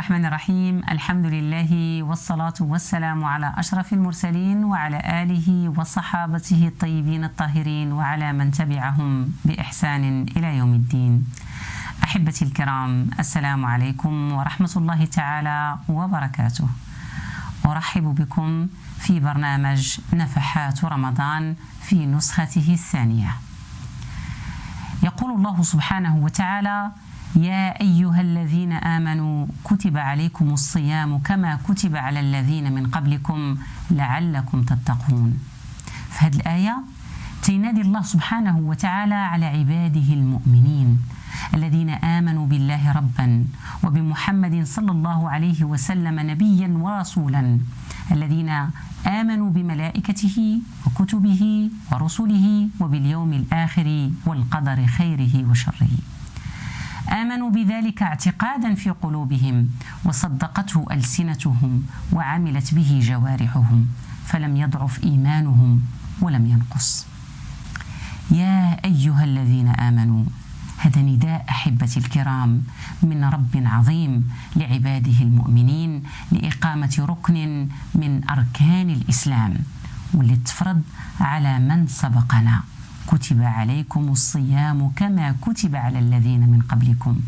الرحمن الرحيم. الحمد لله والصلاة والسلام على أشرف المرسلين وعلى آله وصحابته الطيبين الطاهرين وعلى من تبعهم بإحسان إلى يوم الدين. أحبتي الكرام، السلام عليكم ورحمة الله تعالى وبركاته. أرحب بكم في برنامج نفحات رمضان في نسخته الثانية. يقول الله سبحانه وتعالى: يا أيها الذين آمنوا كتب عليكم الصيام كما كتب على الذين من قبلكم لعلكم تتقون. في هذه الآية تينادي الله سبحانه وتعالى على عباده المؤمنين الذين آمنوا بالله ربا وبمحمد صلى الله عليه وسلم نبيا ورسولا، الذين آمنوا بملائكته وكتبه ورسله وباليوم الآخر والقدر خيره وشره. آمنوا بذلك اعتقادا في قلوبهم وصدقته ألسنتهم وعملت به جوارحهم، فلم يضعف إيمانهم ولم ينقص. يا أيها الذين آمنوا، هذا نداء أحبتي الكرام من رب عظيم لعباده المؤمنين لإقامة ركن من أركان الإسلام، واللي تفرض على من سبقنا: كتب عليكم الصيام كما كتب على الذين من قبلكم.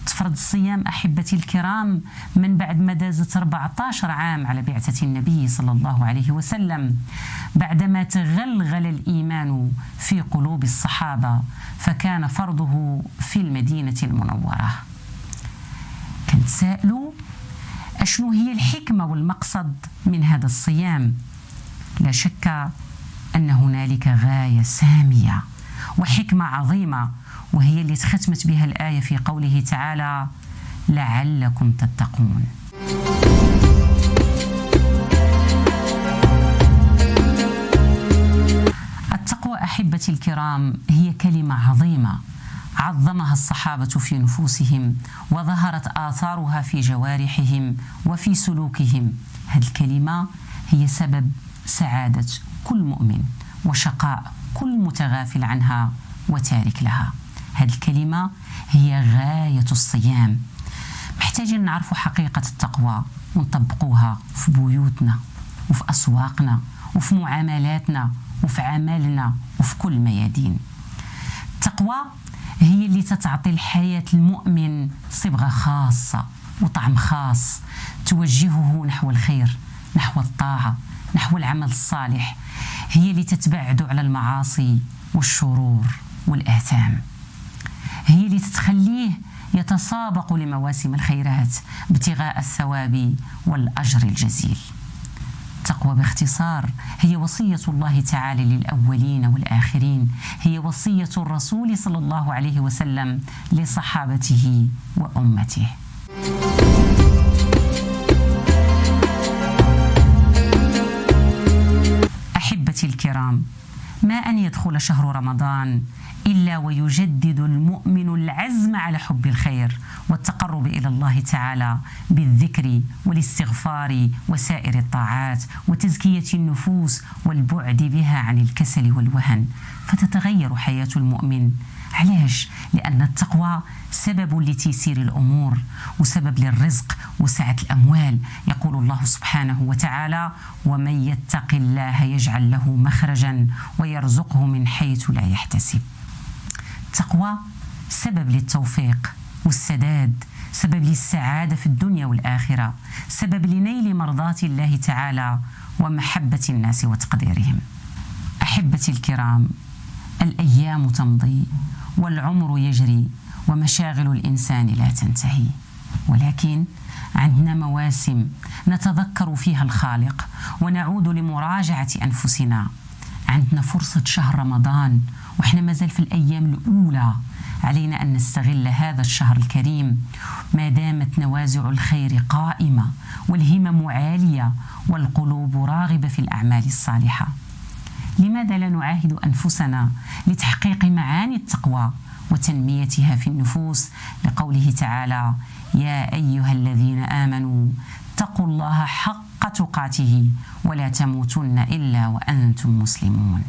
تفرض الصيام أحبتي الكرام من بعد ما دازت 14 عام على بعثة النبي صلى الله عليه وسلم، بعدما تغلغل الإيمان في قلوب الصحابة، فكان فرضه في المدينة المنورة. كنتسائلوا أشنو هي الحكمة والمقصد من هذا الصيام؟ لا شك أن هنالك غاية سامية وحكمة عظيمة، وهي اللي تختمت بها الآية في قوله تعالى: لعلكم تتقون. التقوى أحبتي الكرام هي كلمة عظيمة عظمها الصحابة في نفوسهم وظهرت آثارها في جوارحهم وفي سلوكهم. هذه الكلمة هي سبب سعادة كل مؤمن وشقاء كل متغافل عنها وتارك لها. هذه الكلمة هي غاية الصيام. محتاجين نعرفوا حقيقة التقوى ونطبقوها في بيوتنا وفي أسواقنا وفي معاملاتنا وفي عملنا وفي كل ميادين. التقوى هي اللي تتعطي الحياة المؤمن صبغة خاصة وطعم خاص توجهه نحو الخير، نحو الطاعة، نحو العمل الصالح. هي اللي تتبعد على المعاصي والشرور والآثام. هي اللي تتخليه يتسابق لمواسم الخيرات ابتغاء الثواب والأجر الجزيل. التقوى باختصار هي وصية الله تعالى للأولين والآخرين، هي وصية الرسول صلى الله عليه وسلم لصحابته وأمته. أحبتي الكرام، ما أن يدخل شهر رمضان إلا ويجدد المؤمن العزم على حب الخير والتقرب إلى الله تعالى بالذكر والاستغفار وسائر الطاعات وتزكية النفوس والبعد بها عن الكسل والوهن، فتتغير حياة المؤمن. علاش؟ لأن التقوى سبب لتيسير الأمور وسبب للرزق وسعة الأموال. يقول الله سبحانه وتعالى: ومن يتق الله يجعل له مخرجا ويرزقه من حيث لا يحتسب. التقوى سبب للتوفيق والسداد، سبب للسعادة في الدنيا والآخرة، سبب لنيل مرضات الله تعالى ومحبة الناس وتقديرهم. أحبتي الكرام، الأيام تمضي والعمر يجري ومشاغل الإنسان لا تنتهي، ولكن عندنا مواسم نتذكر فيها الخالق ونعود لمراجعة أنفسنا. عندنا فرصة شهر رمضان وإحنا مازال في الأيام الأولى. علينا أن نستغل هذا الشهر الكريم ما دامت نوازع الخير قائمة والهمم عالية والقلوب راغبة في الأعمال الصالحة. لماذا لا نعاهد أنفسنا لتحقيق معاني التقوى وتنميتها في النفوس؟ لقوله تعالى: يا أيها الذين آمنوا اتقوا الله حق تقاته ولا تموتن إلا وأنتم مسلمون.